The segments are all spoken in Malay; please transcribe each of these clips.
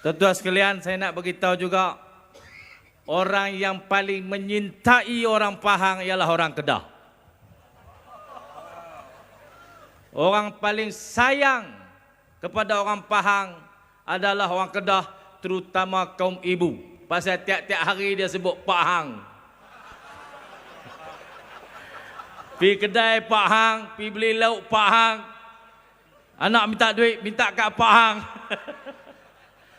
Tuan-tuan sekalian, saya nak beritahu juga, orang yang paling menyintai orang Pahang ialah orang Kedah. Orang paling sayang kepada orang Pahang adalah orang Kedah, terutama kaum ibu. Pasal tiap-tiap hari dia sebut Pahang. Pergi kedai Pahang, pergi beli lauk Pahang. Anak minta duit, minta kat Pahang.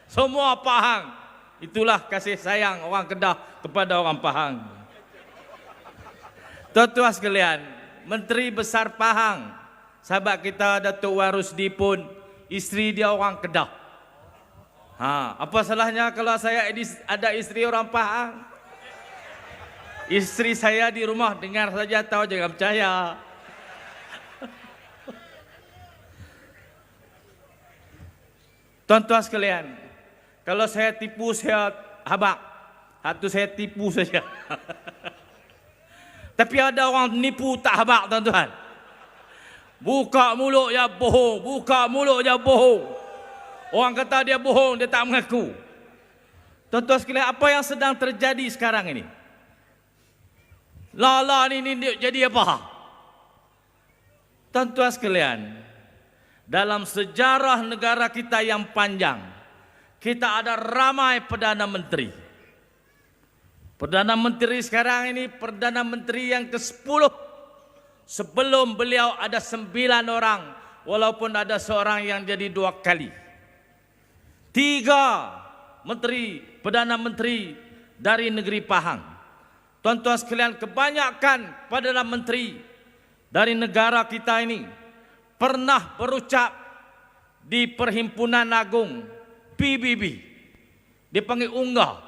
Semua Pahang. Itulah kasih sayang orang Kedah kepada orang Pahang. Tuan-tuan sekalian, Menteri Besar Pahang, sahabat kita Datuk Wan Rusdi pun, isteri dia orang Kedah. Apa salahnya kalau saya ada isteri orang Pahang? Isteri saya di rumah dengar saja tahu, jangan percaya. Tuan-tuan sekalian, kalau saya tipu saya habaq. Satu saya tipu saja. Tapi ada orang nipu tak habaq, tuan-tuan. Buka mulut je bohong, buka mulut je bohong. Orang kata dia bohong, dia tak mengaku. Tuan-tuan sekalian, apa yang sedang terjadi sekarang ini? Lala ni jadi apa? Tuan-tuan sekalian, dalam sejarah negara kita yang panjang, kita ada ramai Perdana Menteri. Perdana Menteri sekarang ini Perdana Menteri yang ke-10. Sebelum beliau ada 9 orang, walaupun ada seorang yang jadi 2 kali. 3 menteri, Perdana Menteri dari negeri Pahang. Tuan-tuan sekalian, kebanyakan Perdana Menteri dari negara kita ini pernah berucap di Perhimpunan Agung PBB, dipanggil UNGA,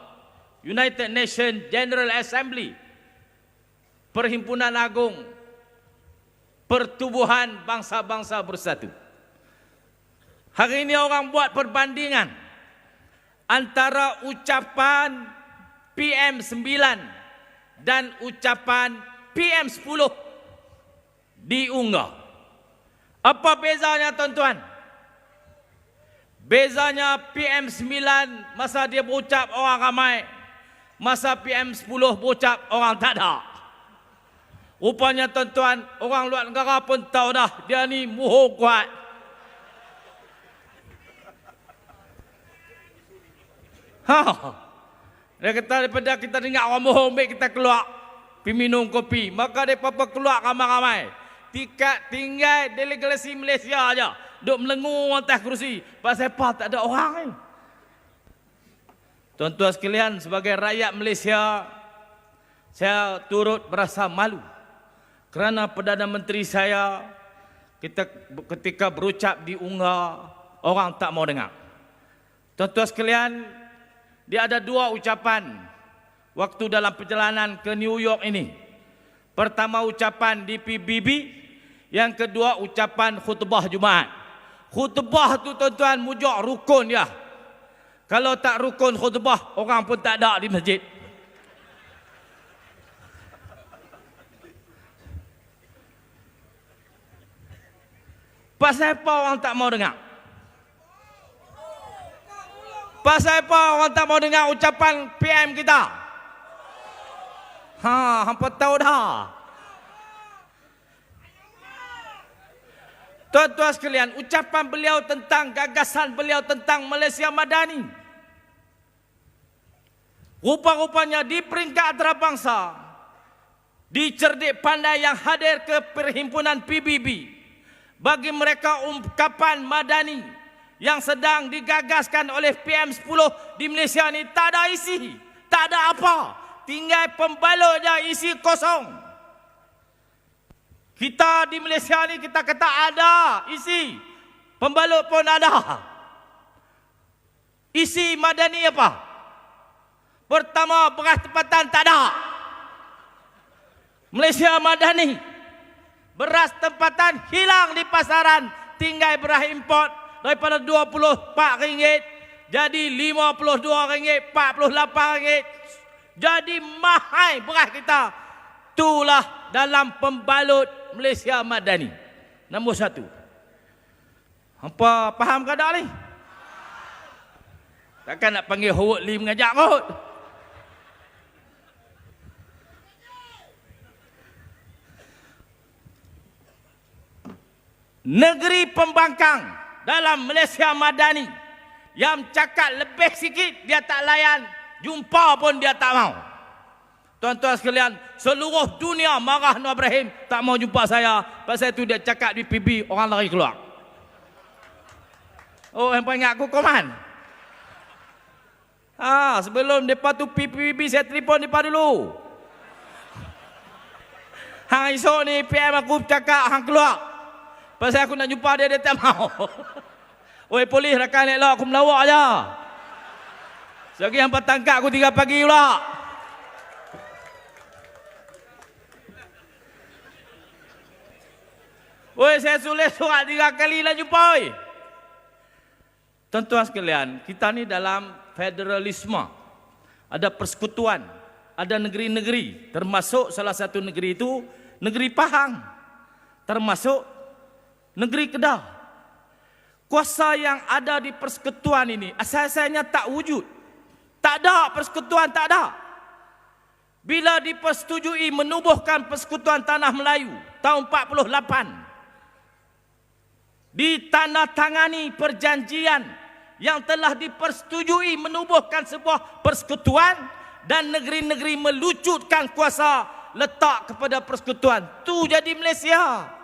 United Nations General Assembly, Perhimpunan Agung Pertubuhan Bangsa-Bangsa Bersatu. Hari ini orang buat perbandingan antara ucapan PM9 dan ucapan PM10 di UNGA. Apa bezanya, tuan-tuan? Bezanya PM9 masa dia berucap orang ramai, masa PM10 berucap orang tak ada. Rupanya, tuan-tuan, orang luar negara pun tahu dah dia ni muhur kuat. Dia kata daripada kita dengar orang muhur, baik kita keluar pergi minum kopi. Maka dia papa keluar ramai-ramai. Tinggal delegasi Malaysia aja, duk melengur atas kerusi. Pasal apa? Tak ada orang ni. Tuan-tuan sekalian, sebagai rakyat Malaysia, saya turut berasa malu kerana Perdana Menteri saya ketika berucap di UNGA, orang tak mau dengar. Tuan-tuan sekalian, dia ada 2 ucapan waktu dalam perjalanan ke New York ini. Pertama ucapan di PBB, yang kedua ucapan khutbah Jumaat. Khutbah tu, tuan-tuan, mujuk rukun ya. Kalau tak rukun khutbah, orang pun tak ada di masjid. Pasal apa orang tak mau dengar? Pasal apa orang tak mau dengar ucapan PM kita? Hampa tahu dah. Tuan-tuan sekalian, ucapan beliau tentang gagasan beliau tentang Malaysia Madani, rupa-rupanya di peringkat antarabangsa, di cerdik pandai yang hadir ke perhimpunan PBB, bagi mereka ungkapan Madani yang sedang digagaskan oleh PM10 di Malaysia ni tak ada isi, tak ada apa, tinggal pembalut je, isi kosong. Kita di Malaysia ni kita kata ada isi, pembalut pun ada. Isi Madani apa? Pertama, beras tempatan tak ada. Malaysia Madani, beras tempatan hilang di pasaran, tinggal beras import daripada RM24 jadi RM52, RM48. Jadi mahal beras kita. Itulah dalam pembalut Malaysia Madani. Nombor 1. Hampa faham ke tak ni? Takkan nak panggil Howard Lee mengajak kot. Negeri pembangkang dalam Malaysia Madani yang cakap lebih sikit dia tak layan, jumpa pun dia tak mau. Tuan-tuan sekalian, seluruh dunia marah Nur Ibrahim tak mau jumpa saya. Pasal itu dia cakap di PB, orang lari keluar. Oh, yang ingat aku koman. Sebelum mereka tu PBB saya telefon mereka dulu. Hang esok ni PM aku cakap hang keluar. Pasal aku nak jumpa dia, dia tak mau. Oi polis, rakan elok aku melawak aja. Selagi hampa tangkap aku 3 pagi pula. Oi, saya tulis surat 3 kali lah jumpa oi. Tuan-tuan sekalian, kita ni dalam federalisme. Ada persekutuan, ada negeri-negeri, termasuk salah satu negeri itu negeri Pahang. Termasuk negeri Kedah. Kuasa yang ada di persekutuan ini asal-asalnya tak wujud. Tak ada persekutuan, tak ada. Bila dipersetujui menubuhkan Persekutuan Tanah Melayu tahun 48, ditandatangani perjanjian yang telah dipersetujui menubuhkan sebuah persekutuan dan negeri-negeri melucutkan kuasa letak kepada persekutuan. Tu jadi Malaysia.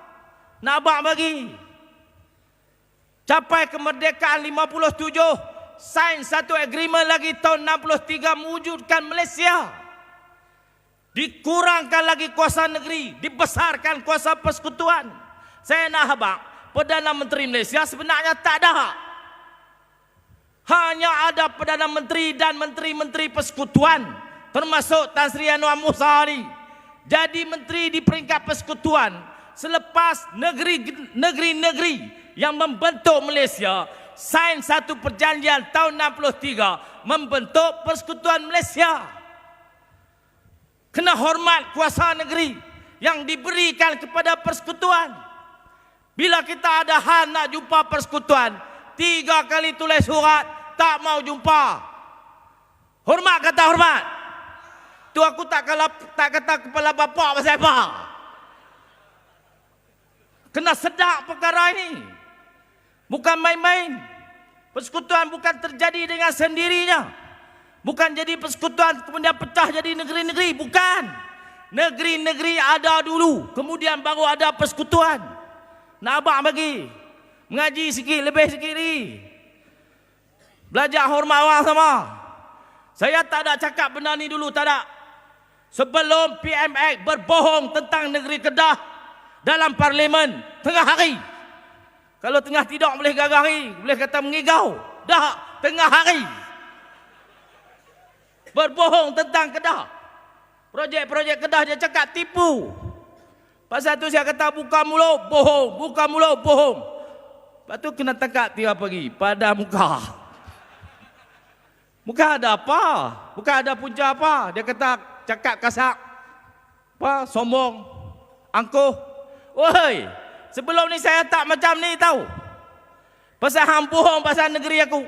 Nak abang bagi. Capai kemerdekaan 57, sign satu agreement lagi tahun 63 mewujudkan Malaysia. Dikurangkan lagi kuasa negeri, dibesarkan kuasa persekutuan. Saya nak abang, Perdana Menteri Malaysia sebenarnya tak ada. Hanya ada Perdana Menteri dan menteri-menteri persekutuan, termasuk Tan Sri Anwar Musa ni. Jadi menteri di peringkat persekutuan selepas negeri-negeri yang membentuk Malaysia sign satu perjanjian tahun 63 membentuk Persekutuan Malaysia. Kena hormat kuasa negeri yang diberikan kepada persekutuan. Bila kita ada hal nak jumpa persekutuan, 3 kali tulis surat, tak mau jumpa. Hormat kata hormat. Tu aku tak kata kepala bapak pasal apa. Kena sedar perkara ini. Bukan main-main. Persekutuan bukan terjadi dengan sendirinya. Bukan jadi persekutuan kemudian pecah jadi negeri-negeri. Bukan. Negeri-negeri ada dulu, kemudian baru ada persekutuan. Nak abang bagi. Mengaji sikit, lebih sikit ni. Belajar hormat orang sama. Saya tak ada cakap benda ni dulu, tak ada. Sebelum PMX berbohong tentang negeri Kedah dalam parlimen tengah hari. Kalau tengah tidur boleh gagari, boleh kata mengigau. Dah tengah hari. Berbohong tentang Kedah. Projek-projek Kedah dia cakap tipu. Pasal tu saya kata buka mulut bohong, buka mulut bohong. Lepas tu kena tangkap 3 pagi pada muka. Muka ada apa? Bukan ada punca apa? Dia kata cakap kasar. Apa? Sombong. Angkuh. Woi, sebelum ni saya tak macam ni tahu. Pasal hang bohong pasal negeri aku.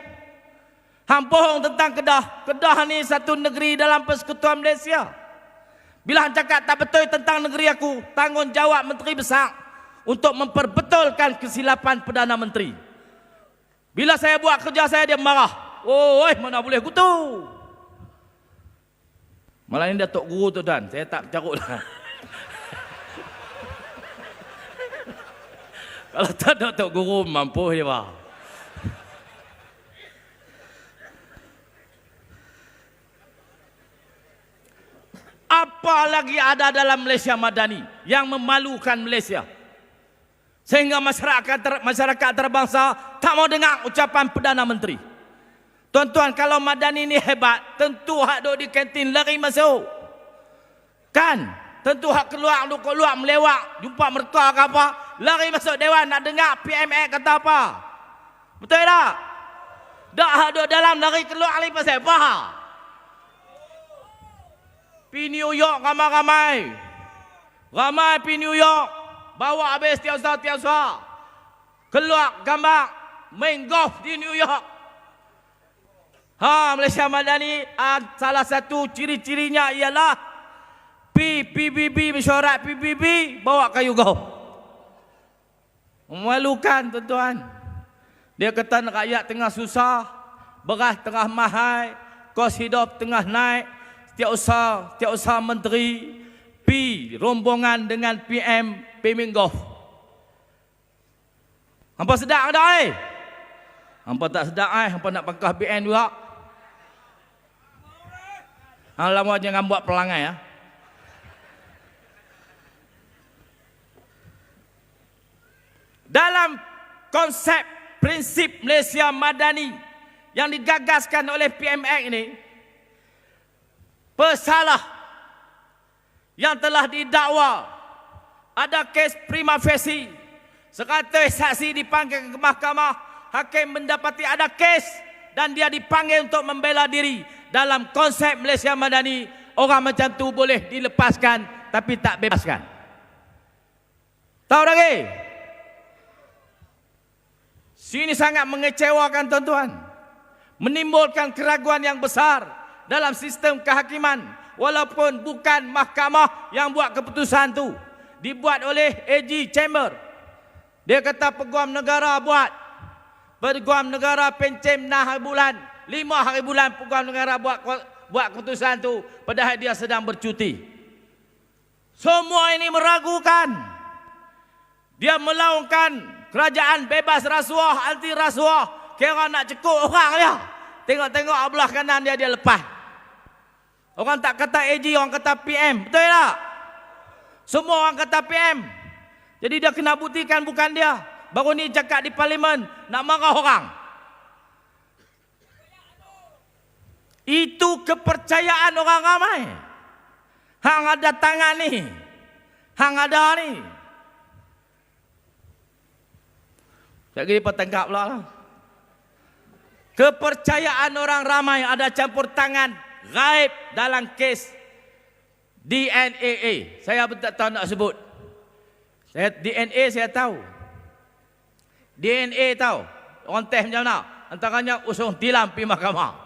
Hang bohong tentang Kedah. Kedah ni satu negeri dalam Persekutuan Malaysia. Bila hang cakap tak betul tentang negeri aku, tanggungjawab Menteri Besar untuk memperbetulkan kesilapan Perdana Menteri. Bila saya buat kerja saya, dia marah. Oi, mana boleh kutu. Malah ni Datuk Guru tu Dan, saya tak carut dah. Kalau tak Datuk Guru mampu dia bah. Apa lagi ada dalam Malaysia Madani yang memalukan Malaysia? Sehingga masyarakat terbangsa tak mau dengar ucapan Perdana Menteri. Tuan-tuan, kalau Madani ni hebat, tentu hak duduk di kantin lari masuk. Kan? Tentu hak keluar melewat, jumpa mereka ke apa, lari masuk dewan nak dengar PMX kata apa. Betul tak? Dak hak duduk dalam lari keluar lari pasal apa? Pi New York ramai-ramai. Ramai pi New York. Bawa habis tiasa-tiasa. Keluar gambar main golf di New York. Malaysia Madani salah satu ciri-cirinya ialah PBB, mesyuarat PBB bawa kayu gau. Memalukan tuan-tuan. Dia kata rakyat tengah susah, beras tengah mahal, kos hidup tengah naik, setiap usaha menteri pi rombongan dengan PM Minggu. Hampa sedap ada hampa tak sedap hampa nak pangkah BN juga. Lama jangan buat pelangai ya. Dalam konsep prinsip Malaysia Madani yang digagaskan oleh PMX ini, pesalah yang telah didakwa ada kes prima facie, sekata saksi dipanggil ke mahkamah, hakim mendapati ada kes dan dia dipanggil untuk membela diri. Dalam konsep Malaysia Madani, orang macam tu boleh dilepaskan tapi tak bebaskan. Tahu lagi? Sini sangat mengecewakan tuan-tuan. Menimbulkan keraguan yang besar dalam sistem kehakiman. Walaupun bukan mahkamah yang buat keputusan tu, dibuat oleh AG Chamber. Dia kata peguam negara buat. Peguam negara pencem 6 hari bulan. 5 hari bulan peguam negara buat keputusan tu. Padahal dia sedang bercuti. Semua ini meragukan. Dia melaungkan kerajaan bebas rasuah, anti rasuah. Kira nak cekuk orang dia. Tengok-tengok belah kanan dia lepas. Orang tak kata AG, orang kata PM. Betul tak? Semua orang kata PM. Jadi dia kena buktikan bukan dia. Baru ni cakap di parlimen nak marah orang. Itu kepercayaan orang ramai. Hang ada tangan ni. Hang ada ni. Sekejap lagi petangkap pula lah. Kepercayaan orang ramai ada campur tangan gaib dalam kes DNA. Saya tak tahu nak sebut. DNA saya tahu. DNA tahu. Orang test macam mana? Antaranya usung tilam pergi mahkamah.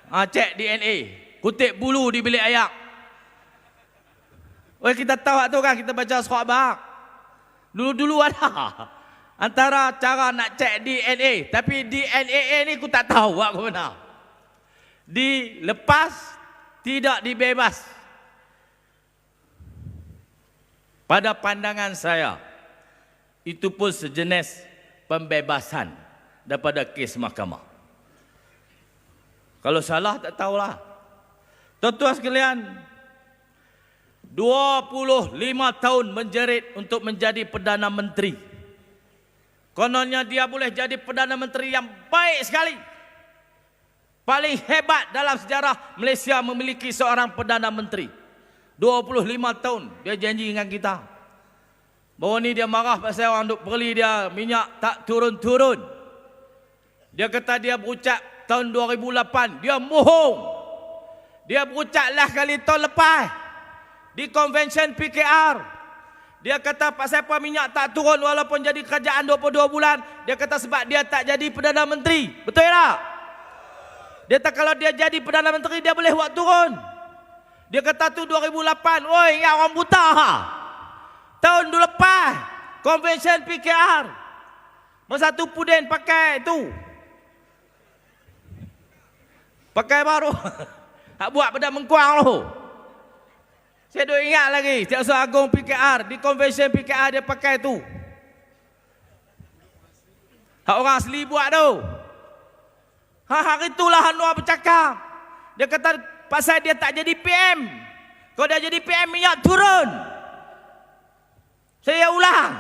Cek DNA. Kutip bulu di bilik ayak. Kita tahu tu kan, kita baca surat bahak. Dulu-dulu ada. Antara cara nak cek DNA. Tapi DNA ni aku tak tahu buat ke mana. Dilepas, tidak dibebas. Pada pandangan saya, itu pun sejenis pembebasan daripada kes mahkamah. Kalau salah tak tahulah. Tuan-tuan sekalian, 25 tahun menjerit untuk menjadi Perdana Menteri. Kononnya dia boleh jadi Perdana Menteri yang baik sekali. Paling hebat dalam sejarah Malaysia memiliki seorang Perdana Menteri. 25 tahun dia janji dengan kita. Bahawa ni dia marah pasal orang duk beli dia minyak tak turun-turun. Dia kata dia berucap tahun 2008. Dia bohong. Dia berucap lah kali tahun lepas. Di Convention PKR. Dia kata pasal apa minyak tak turun walaupun jadi kerajaan 22 bulan. Dia kata sebab dia tak jadi Perdana Menteri. Betul tak? Dia kata kalau dia jadi Perdana Menteri dia boleh buat turun. Dia kata tu 2008. Oi, ingat orang buta ha? Tahun lepas Convention PKR. Masa tu Pudin pakai tu. Pakai baru. Hak buat pada Mengkuang tu. Saya dah ingat lagi, Setiausaha Agung PKR, di Convention PKR dia pakai tu. Hak orang asli buat tu. Hari itulah Anwar bercakap. Dia kata pasal dia tak jadi PM. Kalau dia jadi PM minyak turun. Saya ulang.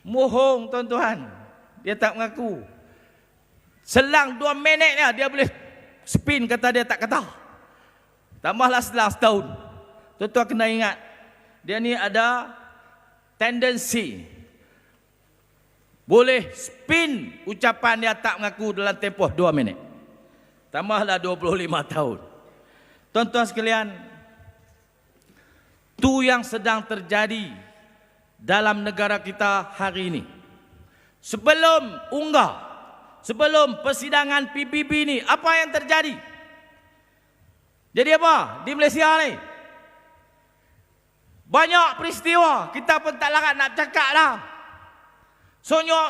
Mohong tuan-tuan. Dia tak mengaku. Selang 2 minit dia boleh spin kata dia tak kata. Tambahlah selang setahun. Tuan-tuan kena ingat. Dia ni ada tendensi. Boleh spin ucapan dia tak mengaku dalam tempoh 2 minit. Tambahlah 25 tahun. Tuan-tuan sekalian. Itu yang sedang terjadi dalam negara kita hari ini. Sebelum unggah. sebelum persidangan PBB ni, apa yang terjadi? Jadi apa di Malaysia ni? Banyak peristiwa, kita pun tak larat nak cakap lah.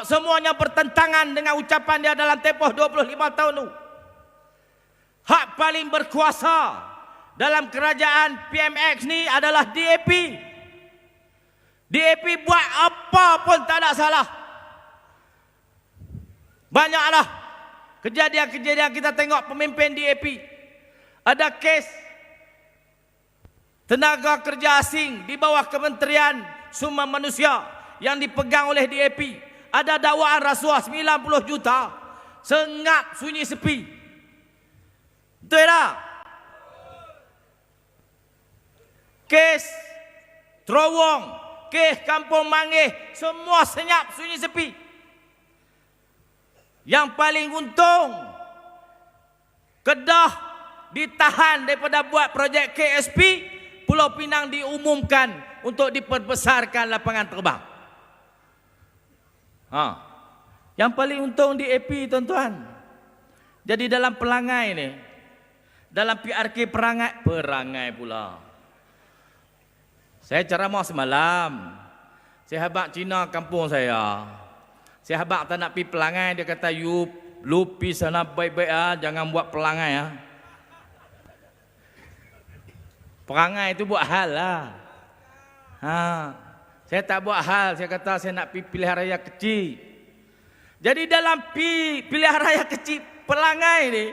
Semuanya bertentangan dengan ucapan dia dalam tempoh 25 tahun tu. Hak paling berkuasa dalam kerajaan PMX ni adalah DAP. DAP buat apa pun tak ada salah. Banyaklah kejadian-kejadian kita tengok pemimpin DAP. Ada kes tenaga kerja asing di bawah Kementerian Sumber Manusia yang dipegang oleh DAP. Ada dakwaan rasuah 90 juta. Sengap, sunyi sepi. Betul tak? Kes Terowong, kes Kampung Mangih, semua senyap, sunyi sepi. Yang paling untung, Kedah ditahan daripada buat projek KSP, Pulau Pinang diumumkan untuk diperbesarkan lapangan terbang. Yang paling untung di AP, tuan-tuan. Jadi dalam pelangai ni, dalam PRK perangai pula. Saya ceramah semalam. Sahabat Cina kampung saya. Sahabat tak nak pergi pelangai, dia kata, you pergi sana baik-baik jangan buat pelangai Perangai itu buat hal lah. Saya tak buat hal, saya kata saya nak pergi pilihan raya kecil. Jadi dalam pilihan raya kecil pelangai ni,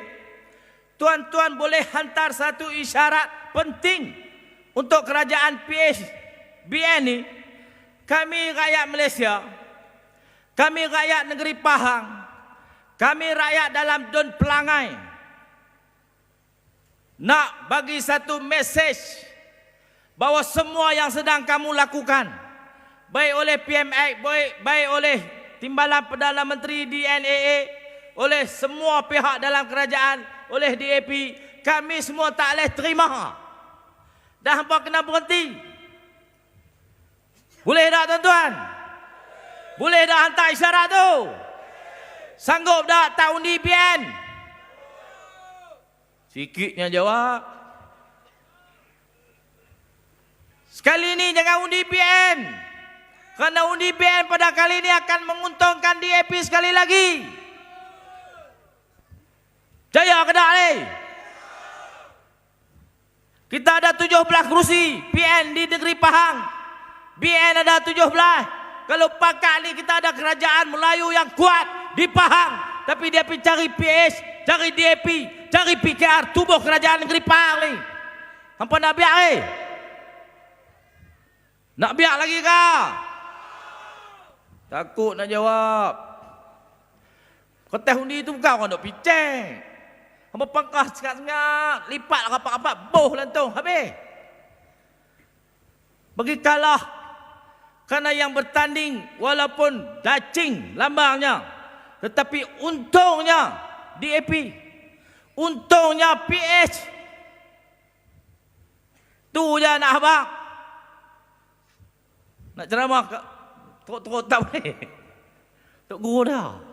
tuan-tuan boleh hantar satu isyarat penting untuk kerajaan PSBN ni. Kami rakyat Malaysia, kami rakyat negeri Pahang, kami rakyat dalam Dun Pelangai, nak bagi satu mesej bahawa semua yang sedang kamu lakukan, baik oleh PMX, baik oleh Timbalan Perdana Menteri DNAA, oleh semua pihak dalam kerajaan, oleh DAP, kami semua tak boleh terima. Dah hampa kena berhenti. Boleh tak tuan-tuan? Boleh dah hantar isyarat tu? Sanggup tak tak undi PN? Sikitnya jawab. Sekali ni jangan undi PN. Kerana undi PN pada kali ini akan menguntungkan DAP sekali lagi. Jaya ke tak ni? Kita ada 17 kerusi PN di negeri Pahang. BN ada 17. Kalau pakat ni kita ada kerajaan Melayu yang kuat di Pahang. Tapi dia pergi cari PH, cari DAP, cari PKR, tubuh kerajaan negeri Pahang ni. Hampa nak biar ni? Nak biar lagi kah? Takut nak jawab. Kertas undi tu bukan orang nak piceng. Hampa pangkas sengat-sengat, lipat rapat-rapat, boh lantung, habis. Bagi kalah. Kerana yang bertanding walaupun dacing lambangnya, tetapi untungnya DAP, untungnya PH. Tu je nak habaq. Nak ceramah teruk-teruk tak boleh. Tok Guru dah.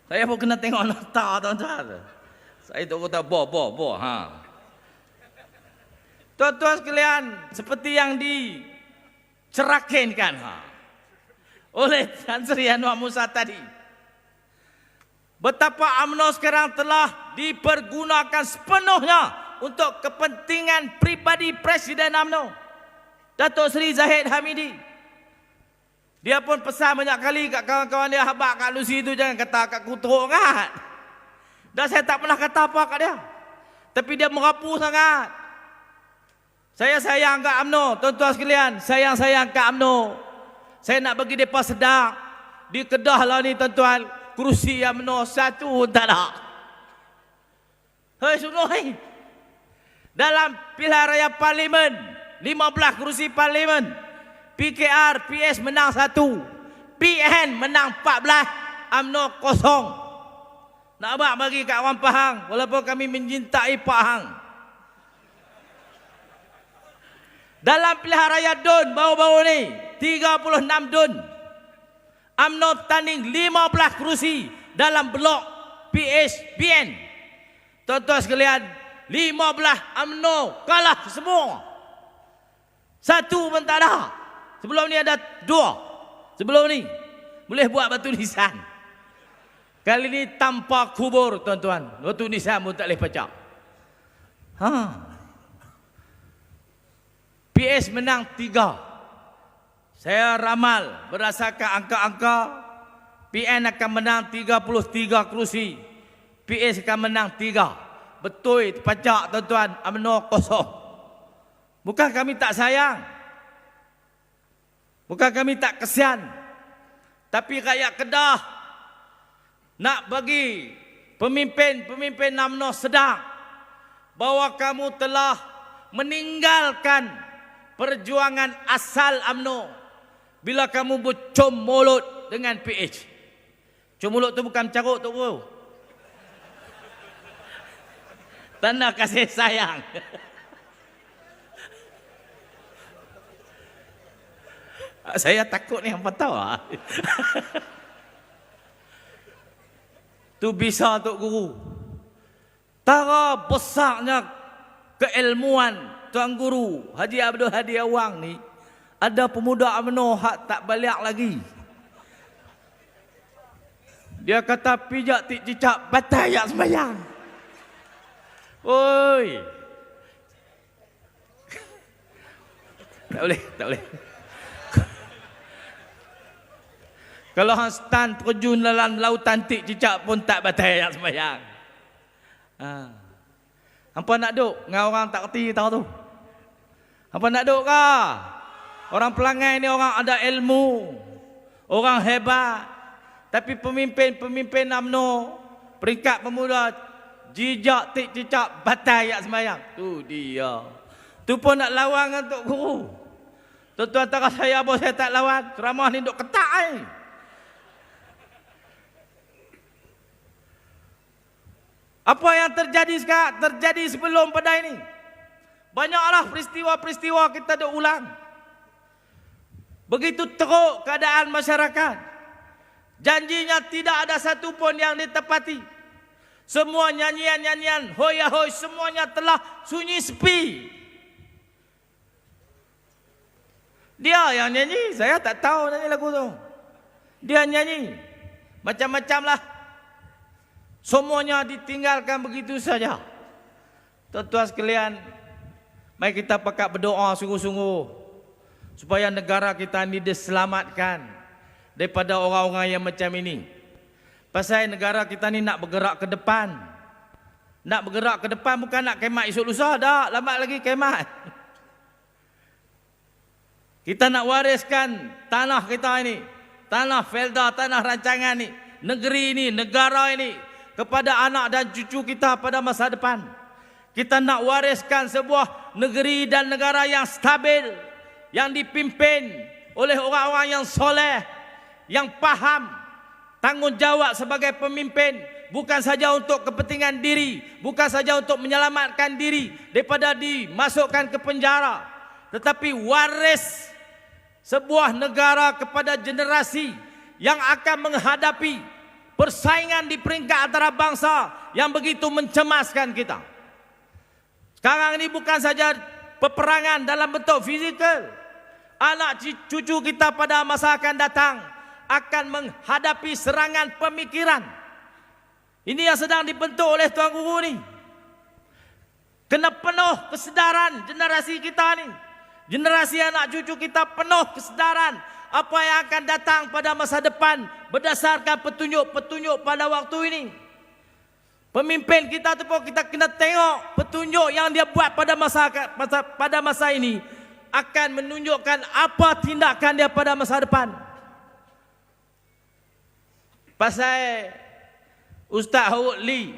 Saya pun kena tengok nota, tuan-tuan. Saya Tok Guru tak boh. Tuan-tuan sekalian, seperti yang dicerakinkan oleh Tan Sri Anwar Musa tadi, betapa UMNO sekarang telah dipergunakan sepenuhnya untuk kepentingan pribadi Presiden UMNO, Datuk Seri Zahid Hamidi. Dia pun pesan banyak kali kat kawan-kawan dia, habaq kat Lucy tu jangan kata kat kutuk kan. Dan saya tak pernah kata apa kat dia. Tapi dia merapu sangat. Saya sayang kat UMNO, tuan-tuan sekalian, sayang-sayang kat UMNO. Saya nak bagi mereka sedar. Di Kedah lah ni tuan-tuan, kerusi UMNO satu tak ada. Hei sungguh hei. Dalam pilihan raya parlimen, 15 kerusi parlimen, PKR, PS menang 1, PN menang 14, UMNO kosong. Nak abang bagi kat orang Pahang, walaupun kami mencintai Pahang. Dalam pilihan raya DUN baru-baru ni, 36 DUN, UMNO tanding 15 kerusi dalam blok PHBN. Tuan-tuan sekalian, 15 UMNO kalah semua. Satu pun tak ada. Sebelum ni ada 2. Sebelum ni boleh buat batu nisan. Kali ni tanpa kubur, tuan-tuan. Batu nisan pun tak boleh pecah. PS menang 3. Saya ramal berdasarkan angka-angka, PN akan menang 33 kerusi. PS akan menang 3. Betul terpacak, tuan-tuan. UMNO kosong. Bukan kami tak sayang. Bukan kami tak kesian. Tapi rakyat Kedah nak bagi pemimpin-pemimpin UMNO sedang bahawa kamu telah meninggalkan perjuangan asal UMNO. Bila kamu bercom mulut dengan PH. Com mulut tu bukan caruk tu bro. Tanda kasih sayang. Saya takut ni hampa tahu. Tu bisa Tok Guru. Tara besarnya keilmuan Tuan Guru Haji Abdul Hadi Awang ni. Ada pemuda UMNO hak tak balik lagi. Dia kata pijak tik cicak batal yak sembahyang. Oi. Tak boleh, tak boleh. Kalau hang stand terjun dalam lautan tik cicak pun tak batal yak sembahyang. Hampa nak duk dengan orang tak kerti tahu tu. Hampa nak duk ke? Orang pelangai ni orang ada ilmu, orang hebat. Tapi pemimpin-pemimpin UMNO, peringkat pemuda, jijak tik cicak batal yak sembahyang. Tu dia. Tu pun nak lawan dengan Tok Guru. Tuan-tuan tak saya apa saya tak lawan. Ceramah ni duk ketak ni. Apa yang terjadi sekarang, terjadi sebelum pada ini. Banyaklah peristiwa-peristiwa kita duk ulang. Begitu teruk keadaan masyarakat. Janjinya tidak ada satu pun yang ditepati. Semua nyanyian-nyanyian, hoi-hoi, semuanya telah sunyi sepi. Dia yang nyanyi, saya tak tahu nyanyi lagu tu. Dia nyanyi. Macam-macam lah. Semuanya ditinggalkan begitu saja. Tuan-tuan sekalian, mari kita pakat berdoa sungguh-sungguh. Supaya negara kita ini diselamatkan daripada orang-orang yang macam ini. Pasal negara kita ni nak bergerak ke depan. Nak bergerak ke depan bukan nak kemat esok lusa. Dah, lambat lagi kemat. Kita nak wariskan tanah kita ini. Tanah felda, tanah rancangan ini. Negeri ini, negara ini. Kepada anak dan cucu kita pada masa depan. Kita nak wariskan sebuah negeri dan negara yang stabil. Yang dipimpin oleh orang-orang yang soleh, yang faham tanggungjawab sebagai pemimpin, bukan saja untuk kepentingan diri, bukan saja untuk menyelamatkan diri daripada dimasukkan ke penjara, tetapi waris sebuah negara kepada generasi yang akan menghadapi persaingan di peringkat antara bangsa yang begitu mencemaskan kita. Sekarang ini bukan saja peperangan dalam bentuk fizikal. Anak cucu kita pada masa akan datang akan menghadapi serangan pemikiran. Ini yang sedang dibentuk oleh Tuan Guru ni. Kena penuh kesedaran generasi kita ni. Generasi anak cucu kita penuh kesedaran apa yang akan datang pada masa depan berdasarkan petunjuk-petunjuk pada waktu ini. Pemimpin kita tu pun kita kena tengok petunjuk yang dia buat pada masa ini akan menunjukkan apa tindakan dia pada masa depan. Pasal Ustaz Hawud Lee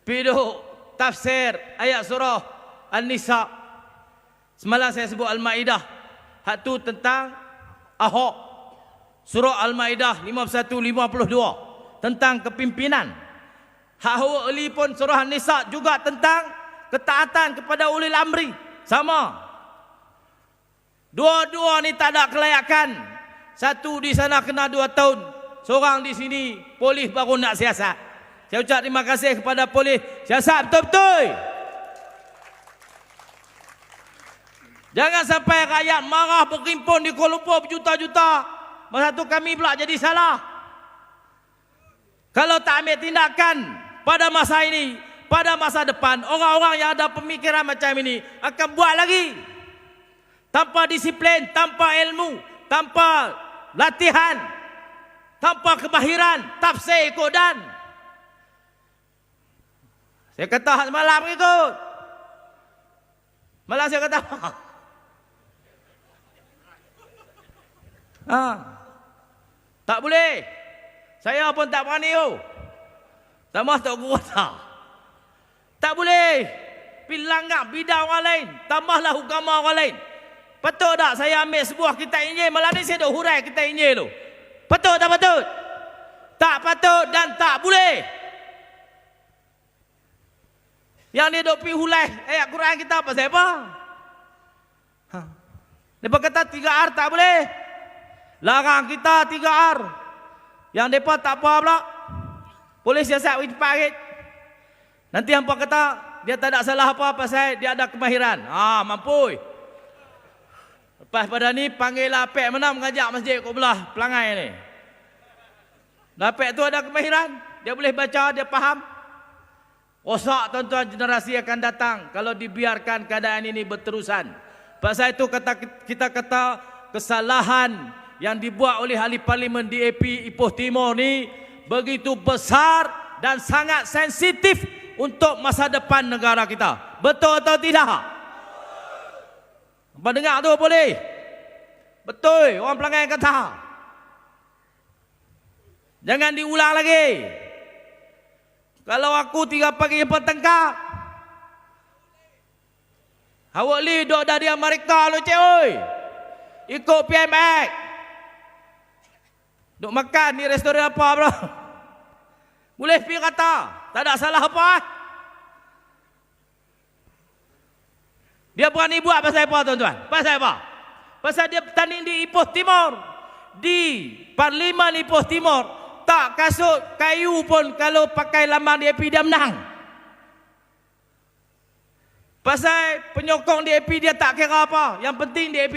piduk tafsir ayat surah An-Nisa. Semalam saya sebut Al-Ma'idah. Hak tu tentang Ahok. Surah Al-Ma'idah 51-52 tentang kepimpinan. Hak Hawud Lee pun surah An-Nisa juga tentang ketaatan kepada ulil amri. Sama. Dua-dua ni tak ada kelayakan Satu di sana kena 2 tahun. Seorang di sini polis baru nak siasat. Saya ucap terima kasih kepada polis. Siasat betul-betul. Jangan sampai rakyat marah berhimpun di Kuala Lumpur berjuta-juta. Masa tu kami pula jadi salah. Kalau tak ambil tindakan pada masa ini, pada masa depan, orang-orang yang ada pemikiran macam ini akan buat lagi. Tanpa disiplin, tanpa ilmu, tanpa latihan, tanpa kemahiran, tafsir ikut dan. Saya kata semalam ikut. Malah saya kata tak boleh. Saya pun tak berani. Tak mahu tak kuasa. Tak boleh. Pergi langgar bidang orang lain. Tambahlah agama orang lain. Betul tak saya ambil sebuah kitab Injil. Malam ni saya dah hurai kitab Injil tu. Betul tak betul? Tak patut dan tak boleh. Yang dia duk pergi hulai ayat Quran kita pasal apa? Mereka kata 3R tak boleh. Larang kita 3R. Yang mereka tak apa pula. Polis siasat cepat. Nanti hampa kata dia tak ada salah apa pasal dia ada kemahiran. Mampu. Lepas pada ni panggil Lapek mana mengajak masjid kat belah pelangai ni. Lapek tu ada kemahiran. Dia boleh baca, dia faham. Rosak tuan-tuan generasi akan datang kalau dibiarkan keadaan ini berterusan. Pasal itu kita kata kesalahan yang dibuat oleh ahli parlimen DAP Ipoh Timur ni begitu besar dan sangat sensitif untuk masa depan negara kita. Betul atau tidak? Apa dengar tu boleh? Betul, orang pelanggan kata. Jangan diulang lagi. Kalau aku 3 pagi petengkap. Awak li duduk dah di Amerika lu cik oi. Ikut PMX. Duk makan di restoran apa bro? Boleh pergi kata. Tak ada salah apa. Dia berani buat pasal apa tuan-tuan? Pasal apa? Pasal dia bertanding di Ipoh Timur. Di Parlimen Ipoh Timur. Tak kasut kayu pun kalau pakai lambang DAP dia menang. Pasal penyokong DAP dia tak kira apa. Yang penting DAP.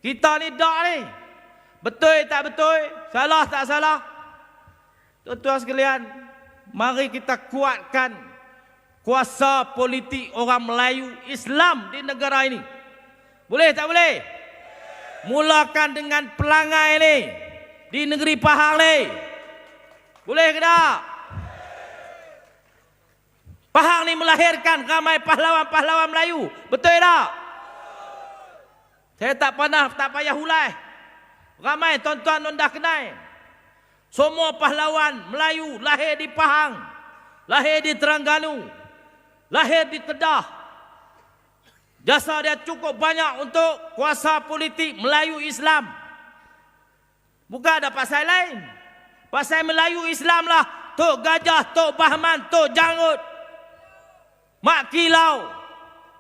Kita ni dak ni. Betul tak betul? Salah tak salah? Tuan-tuan sekalian, mari kita kuatkan kuasa politik orang Melayu Islam di negara ini. Boleh tak boleh? Mulakan dengan pelangai ni di negeri Pahang ni. Boleh ke tak? Pahang ni melahirkan ramai pahlawan-pahlawan Melayu. Betul tak? Saya tak payah hulai. Ramai tuan-tuan dah kenal. Semua pahlawan Melayu lahir di Pahang, lahir di Terengganu, lahir di Kedah. Jasa dia cukup banyak untuk kuasa politik Melayu Islam. Bukan ada pasal lain. Pasal Melayu Islam lah. Tok Gajah, Tok Bahman, Tok Jangut, Mak Kilau,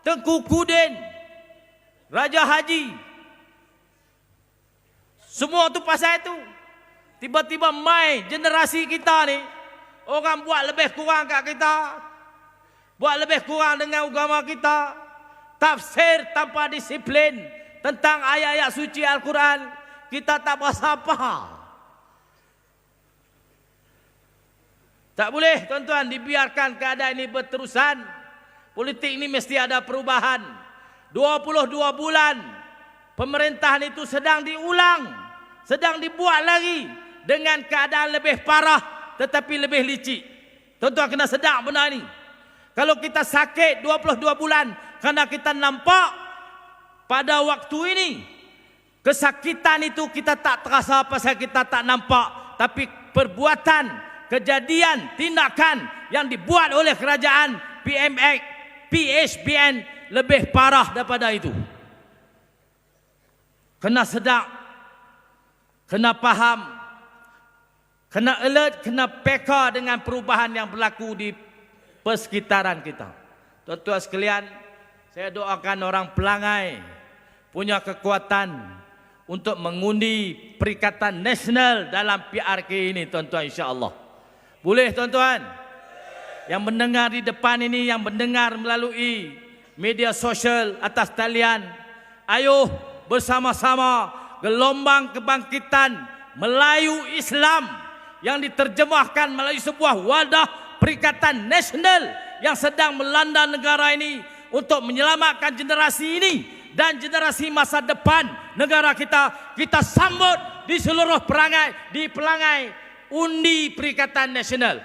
Tengku Kudin, Raja Haji. Semua tu pasal itu. Tiba-tiba mai generasi kita ni, orang buat lebih kurang kat kita. Buat lebih kurang dengan agama kita. Tafsir tanpa disiplin tentang ayat-ayat suci Al-Quran. Kita tak berasa apa. Tak boleh tuan-tuan dibiarkan keadaan ini berterusan. Politik ini mesti ada perubahan. 22 bulan pemerintahan itu sedang diulang. Sedang dibuat lagi dengan keadaan lebih parah tetapi lebih licik. Tuan-tuan kena sedar benar ni. Kalau kita sakit 22 bulan kerana kita nampak pada waktu ini kesakitan itu kita tak terasa pasal kita tak nampak, tapi perbuatan, kejadian, tindakan yang dibuat oleh kerajaan PMX, PHBN lebih parah daripada itu. Kena sedar, kena faham, kena alert, kena peka dengan perubahan yang berlaku di persekitaran kita. Tuan-tuan sekalian, saya doakan orang Pelangai punya kekuatan untuk mengundi Perikatan Nasional dalam PRK ini, tuan-tuan, insya-Allah. Boleh, tuan-tuan? Yang mendengar di depan ini, yang mendengar melalui media sosial atas talian, ayo bersama-sama gelombang kebangkitan Melayu Islam yang diterjemahkan melalui sebuah wadah Perikatan Nasional yang sedang melanda negara ini untuk menyelamatkan generasi ini dan generasi masa depan negara kita. Kita sambut di seluruh perangai, di pelangai undi Perikatan Nasional.